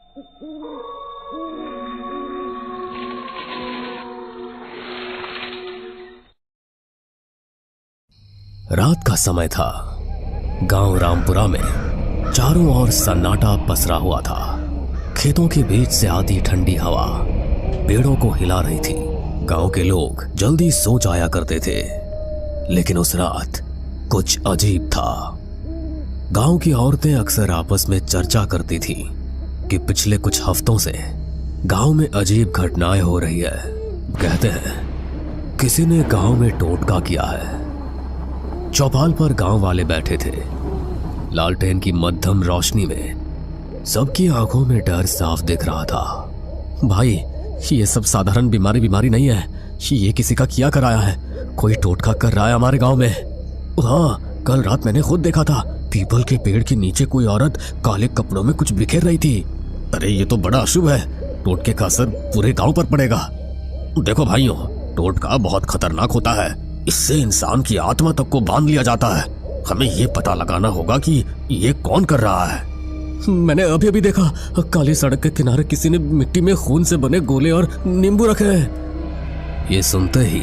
रात का समय था। गांव रामपुरा में चारों ओर सन्नाटा पसरा हुआ था। खेतों के बीच से आती ठंडी हवा पेड़ों को हिला रही थी। गांव के लोग जल्दी सो जाया करते थे, लेकिन उस रात कुछ अजीब था। गांव की औरतें अक्सर आपस में चर्चा करती थीं कि पिछले कुछ हफ्तों से गांव में अजीब घटनाएं हो रही है। कहते हैं किसी ने गांव में टोटका किया है। चौपाल पर गांव वाले बैठे थे। लालटेन की मध्यम रोशनी में सबकी आंखों में डर साफ दिख रहा था। भाई, ये सब साधारण बीमारी नहीं है। ये किसी का किया कराया है। कोई टोटका कर रहा है हमारे गांव में। हाँ, कल रात मैंने खुद देखा था। पीपल के पेड़ के नीचे कोई औरत काले कपड़ों में कुछ बिखेर रही थी। अरे ये तो बड़ा अशुभ है। टोटके का असर पूरे गांव पर पड़ेगा। देखो भाइयों, टोटका बहुत खतरनाक होता है। इससे इंसान की आत्मा तक को बांध लिया जाता है। हमें ये पता लगाना होगा कि ये कौन कर रहा है। मैंने अभी देखा, काली सड़क के किनारे किसी ने मिट्टी में खून से बने गोले और नींबू रखे हैं। ये सुनते ही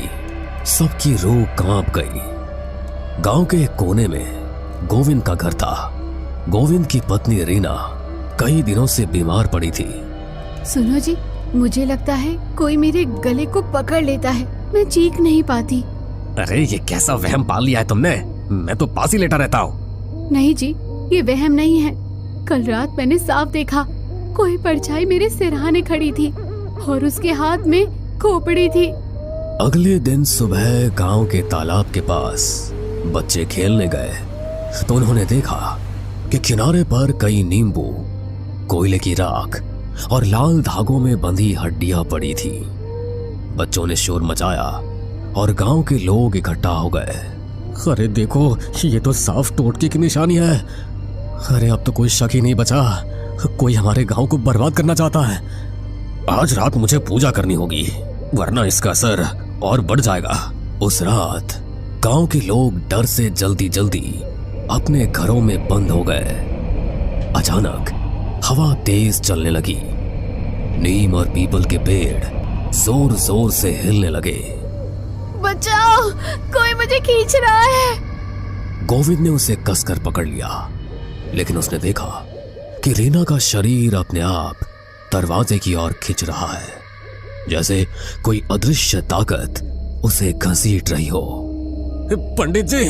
सबकी रूह कांप गई। गांव के एक कोने में गोविंद का घर था। गोविंद की पत्नी रीना कई दिनों से बीमार पड़ी थी। सुनो जी, मुझे लगता है कोई मेरे गले को पकड़ लेता है। मैं चीख नहीं पाती। अरे ये कैसा वहम पाल लिया है तुमने? मैं तो पास ही लेटा रहता हूँ। नहीं जी, ये वहम नहीं है। कल रात मैंने साफ देखा, कोई परछाई मेरे सिरहाने खड़ी थी और उसके हाथ में खोपड़ी थी। अगले दिन सुबह गांव के तालाब के पास बच्चे खेलने गए तो उन्होंने देखा कि किनारे पर कई नींबू, कोयले की राख और लाल धागों में बंधी हड्डियां पड़ी थी। बच्चों ने शोर मचाया और गांव के लोग इकट्ठा हो गए। अरे देखो, ये तो साफ टोटके की निशानी है। अरे अब तो कोई शक ही नहीं बचा। कोई हमारे गांव को बर्बाद करना चाहता है। आज रात मुझे पूजा करनी होगी, वरना इसका असर और बढ़ जाएगा। उस रात गांव के लोग डर से जल्दी जल्दी अपने घरों में बंद हो गए। अचानक हवा तेज चलने लगी। नीम और पीपल के पेड़ जोर जोर से हिलने लगे। बचाओ, कोई मुझे खींच रहा है। गोविंद ने उसे कसकर पकड़ लिया, लेकिन उसने देखा कि रीना का शरीर अपने आप दरवाजे की ओर खिंच रहा है, जैसे कोई अदृश्य ताकत उसे घसीट रही हो। पंडित जी,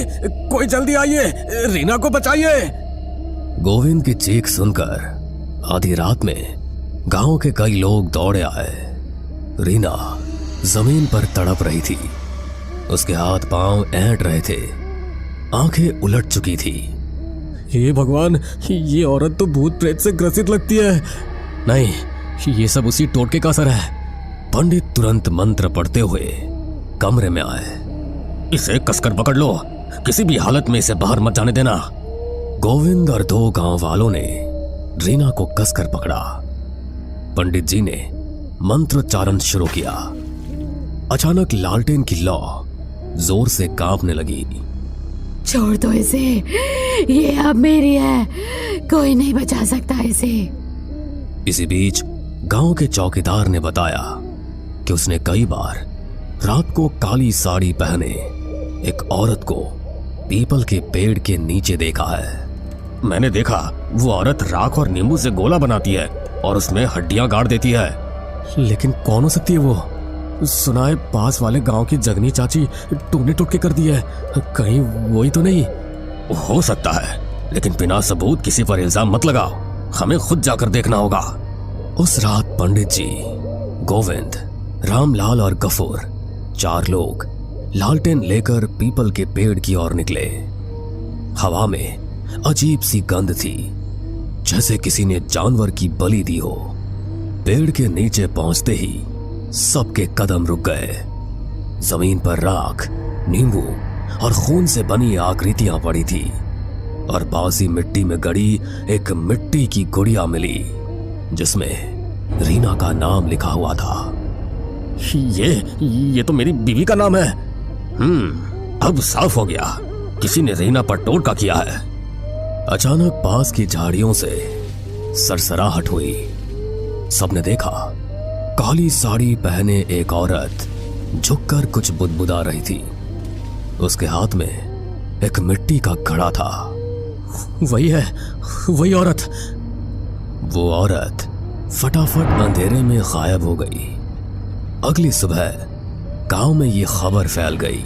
कोई जल्दी आइए, रीना को बचाइए। गोविंद की चीख सुनकर आधी रात में गांव के कई लोग दौड़े आए। रीना जमीन पर तड़प रही थी। उसके हाथ पांव ऐंठ रहे थे, आंखें उलट चुकी थी। हे भगवान, ये औरत तो भूत प्रेत से ग्रसित लगती है। नहीं, ये सब उसी टोटके का असर है। पंडित तुरंत मंत्र पढ़ते हुए कमरे में आए। इसे कसकर पकड़ लो, किसी भी हालत में इसे बाहर मत जाने देना। गोविंद और दो गांव वालों ने रीना को कसकर पकड़ा। पंडित जी ने मंत्रोच्चारण शुरू किया। अचानक लालटेन की लौ जोर से कांपने लगी। छोड़ दो इसे, ये अब मेरी है, कोई नहीं बचा सकता इसे। इसी बीच गांव के चौकीदार ने बताया कि उसने कई बार रात को काली साड़ी पहने एक औरत को पीपल के पेड़ के नीचे देखा है। मैंने देखा, वो औरत राख और नींबू से गोला बनाती है और उसमें हड्डियां गाड़ देती है। लेकिन कौन हो सकती है वो? सुना है पास वाले गांव की जगनी चाची टूने टुटके कर दी है। कहीं वही तो नहीं? हो सकता है, लेकिन बिना सबूत किसी पर इल्जाम मत लगाओ। हमें खुद जाकर देखना होगा। उस रात पंडित जी, गोविंद, रामलाल और गफूर, 4 लोग लालटेन लेकर पीपल के पेड़ की ओर निकले। हवा में अजीब सी गंध थी, जैसे किसी ने जानवर की बलि दी हो। पेड़ के नीचे पहुंचते ही सबके कदम रुक गए। जमीन पर राख, नींबू और खून से बनी आकृतियां पड़ी थी और बासी मिट्टी में गड़ी एक मिट्टी की गुड़िया मिली, जिसमें रीना का नाम लिखा हुआ था। ये तो मेरी बीवी का नाम है। अब साफ हो गया, किसी ने रीना पर टोटका किया है। अचानक पास की झाड़ियों से सरसराहट हुई। सबने देखा काली साड़ी पहने एक औरत झुककर कुछ बुदबुदा रही थी। उसके हाथ में एक मिट्टी का घड़ा था। वही है, वही औरत। वो औरत फटाफट अंधेरे में गायब हो गई। अगली सुबह गांव में ये खबर फैल गई।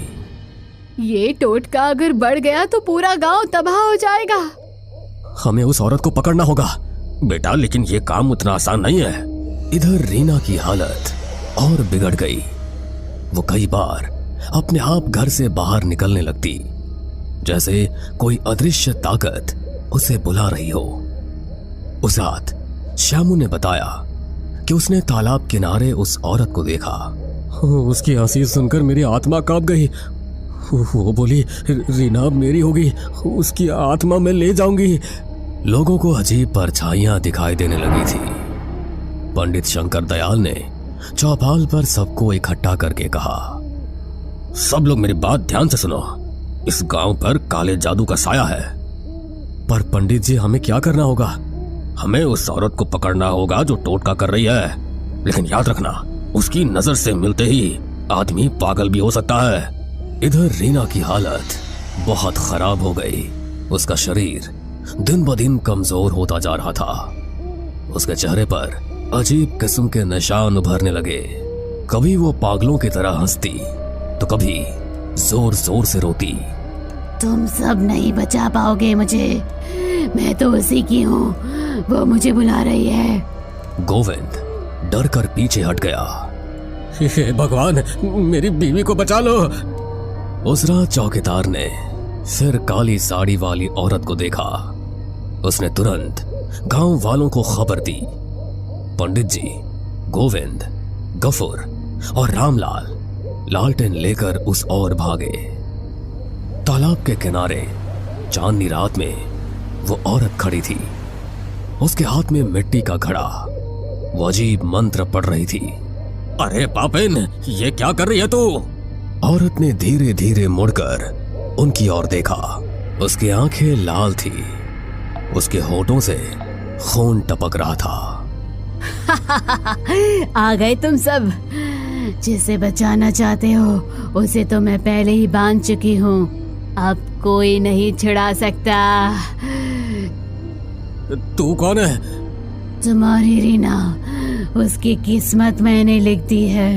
ये टोटका अगर बढ़ गया तो पूरा गांव तबाह हो जाएगा। हमें उस औरत को पकड़ना होगा। बेटा, लेकिन ये काम उतना आसान नहीं है। इधर रीना की हालत और बिगड़ गई। वो कई बार अपने आप घर से बाहर निकलने लगती, जैसे कोई अदृश्य ताकत उसे बुला रही हो। उस रात श्यामू ने बताया कि उसने तालाब किनारे उस औरत को देखा। उसकी हंसी सुनकर मेरी आत्मा कांप गई। वो बोली, रीना अब मेरी होगी, उसकी आत्मा मैं ले जाऊंगी। लोगों को अजीब परछाइयां दिखाई देने लगी थी। पंडित शंकर दयाल ने चौपाल पर सबको इकट्ठा करके कहा, सब लोग मेरी बात ध्यान से सुनो। इस गांव पर काले जादू का साया है। पर पंडित जी, हमें क्या करना होगा? हमें उस औरत को पकड़ना होगा जो टोटका कर रही है। लेकिन याद रखना, उसकी नजर से मिलते ही आदमी पागल भी हो सकता है। इधर रीना की हालत बहुत खराब हो गई। उसका शरीर दिन ब दिन कमजोर होता जा रहा था। उसके चेहरे पर अजीब किस्म के निशान उभरने लगे। कभी वो पागलों की तरह हंसती तो कभी जोर जोर से रोती। तुम सब नहीं बचा पाओगे मुझे, मैं तो उसी की हूँ, वो मुझे बुला रही है। गोविंद डर कर पीछे हट गया। हे भगवान, मेरी बीवी को बचा लो। उस रात चौकीदार ने फिर काली साड़ी वाली औरत को देखा। उसने तुरंत गांव वालों को खबर दी। पंडित जी, गोविंद, गफूर और रामलाल लालटेन लेकर उस ओर भागे। तालाब के किनारे चांदनी रात में वो औरत खड़ी थी। उसके हाथ में मिट्टी का घड़ा। वो अजीब मंत्र पढ़ रही थी। अरे पापिन, ये क्या कर रही है तू? औरत ने धीरे धीरे मुड़कर उनकी ओर देखा। उसकी आंखें लाल थी। उसके होठों से खून टपक रहा था। आ गए तुम सब। जिसे बचाना चाहते हो उसे तो मैं पहले ही बांध चुकी हूँ। अब कोई नहीं छुड़ा सकता। तू कौन है? तुम्हारी रीना, उसकी किस्मत मैंने लिख दी है।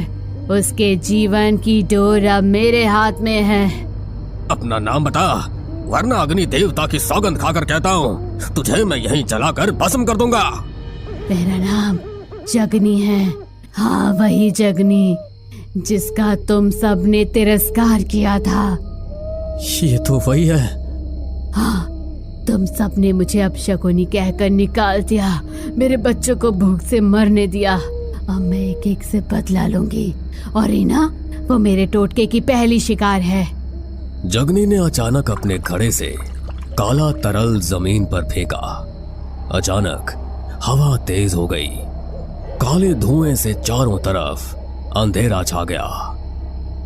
उसके जीवन की डोर अब मेरे हाथ में है। अपना नाम बता, वरना अग्नि देवता की सौगंध खाकर कहता हूँ, तुझे मैं यहीं जलाकर भस्म कर दूंगा। मेरा नाम जगनी है। हाँ, वही जगनी जिसका तुम सब ने तिरस्कार किया था। ये तो वही है। हाँ, तुम सब ने मुझे अपशकुनी कहकर निकाल दिया, मेरे बच्चों को भूख से मरने दिया। अब मैं एक एक से बदला लूंगी। और रीना, वो मेरे टोटके की पहली शिकार है। जगनी ने अचानक अपने घड़े से काला तरल जमीन पर फेंका। अचानक हवा तेज हो गई। काले धुएं से चारों तरफ अंधेरा छा गया।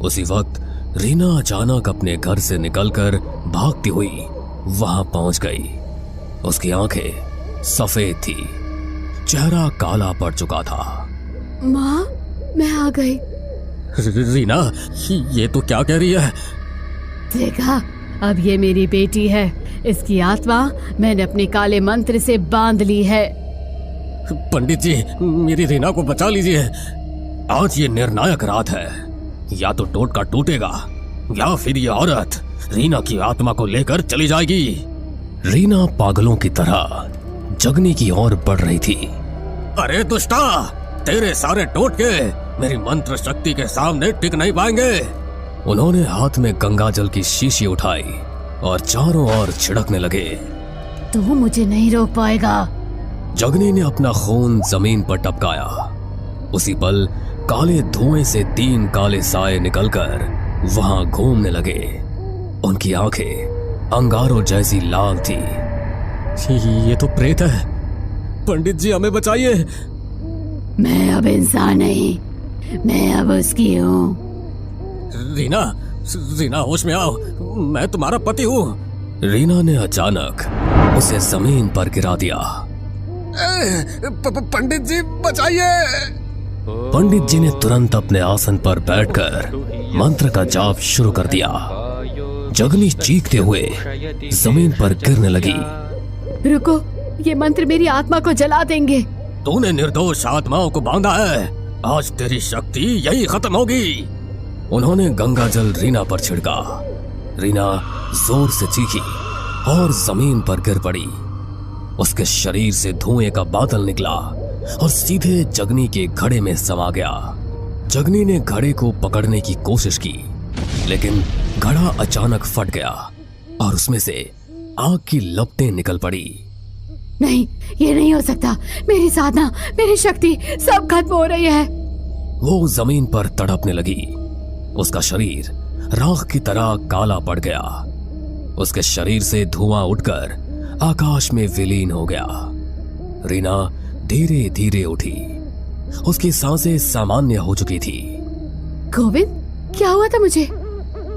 उसी वक्त रीना अचानक अपने घर से निकलकर भागती हुई वहां पहुंच गई। उसकी आंखें सफेद थी, चेहरा काला पड़ चुका था। माँ, मैं आ गई। रीना, ये तो क्या कह रही है? देखा, अब ये मेरी बेटी है। इसकी आत्मा मैंने अपने काले मंत्र से बांध ली है। पंडित जी, मेरी रीना को बचा लीजिए। आज ये निर्णायक रात है। या तो टोटका टूटेगा या फिर ये औरत रीना की आत्मा को लेकर चली जाएगी। रीना पागलों की तरह जगनी की ओर बढ़ रही थी। अरे दुष्टा, तेरे सारे टोटके मेरी मंत्र शक्ति के सामने टिक नहीं पाएंगे। उन्होंने हाथ में गंगा जल की शीशी उठाई और चारों ओर छिड़कने लगे। तू मुझे नहीं रोक पाएगा। जगनी ने अपना खून जमीन पर टपकाया। उसी पल काले धुएं से 3 काले साए निकलकर वहां घूमने लगे। उनकी आंखें अंगारों जैसी लाल थी। ये तो प्रेत है। पंडित जी, हमें बचाइए। मैं अब इंसान नहीं, मैं अब उसकी हूँ। रीना, रीना, होश में आओ, मैं तुम्हारा पति हूँ। रीना ने अचानक उसे जमीन पर गिरा दिया। पंडित जी बचाइए। पंडित जी ने तुरंत अपने आसन पर बैठकर मंत्र का जाप शुरू कर दिया। जगनी चीखते हुए जमीन पर गिरने लगी। रुको, ये मंत्र मेरी आत्मा को जला देंगे। तूने निर्दोष आत्माओं को बांधा है, आज तेरी शक्ति यही खत्म होगी। उन्होंने गंगा जल रीना पर छिड़का। रीना जोर से चीखी और जमीन पर गिर पड़ी। उसके शरीर से धुएं का बादल निकला और सीधे जगनी के घड़े में समा गया। जगनी ने घड़े को पकड़ने की कोशिश की, लेकिन घड़ा अचानक फट गया और उसमें से आग की लपटें निकल पड़ी। नहीं, ये नहीं हो सकता। मेरी साधना, मेरी शक्ति सब खत्म हो रही है। वो जमीन पर तड़पने लगी। उसका शरीर राख की तरह काला पड़ गया। उसके शरीर से धुआं उठकर आकाश में विलीन हो गया। रीना धीरे धीरे उठी। उसकी सांसें सामान्य हो चुकी थी। गोविंद, क्या हुआ था मुझे?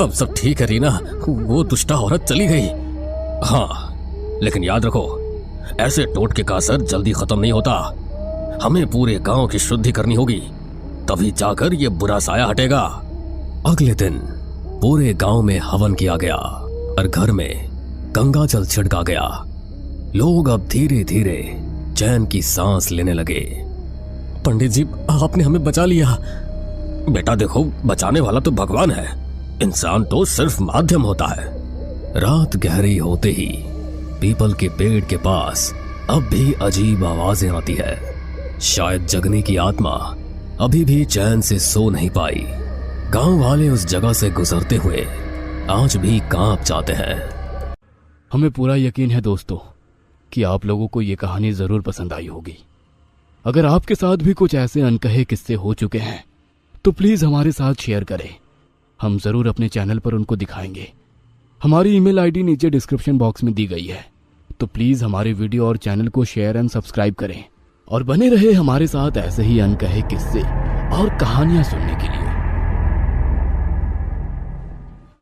अब सब ठीक है रीना, वो दुष्टा औरत चली गई। हाँ, लेकिन याद रखो, ऐसे टोटके का असर जल्दी खत्म नहीं होता। हमें पूरे गांव की शुद्धि करनी होगी, तभी जाकर ये बुरा साया हटेगा। अगले दिन पूरे गांव में हवन किया गया और घर में गंगा जल छिड़का गया। लोग अब धीरे धीरे चैन की सांस लेने लगे। पंडित जी, आपने हमें बचा लिया। बेटा देखो, बचाने वाला तो भगवान है, इंसान तो सिर्फ माध्यम होता है। रात गहरी होते ही पीपल के पेड़ के पास अब भी अजीब आवाजें आती है। शायद जगनी की आत्मा अभी भी चैन से सो नहीं पाई। गांव वाले उस जगह से गुजरते हुए आज भी कांप जाते हैं। हमें पूरा यकीन है दोस्तों कि आप लोगों को ये कहानी जरूर पसंद आई होगी। अगर आपके साथ भी कुछ ऐसे अनकहे किस्से हो चुके हैं तो प्लीज हमारे साथ शेयर करें। हम जरूर अपने चैनल पर उनको दिखाएंगे। हमारी ईमेल आईडी नीचे डिस्क्रिप्शन बॉक्स में दी गई है, तो प्लीज हमारे वीडियो और चैनल को शेयर एंड सब्सक्राइब करें और बने रहे हमारे साथ ऐसे ही अनकहे किस्से और कहानियां सुनने के लिए।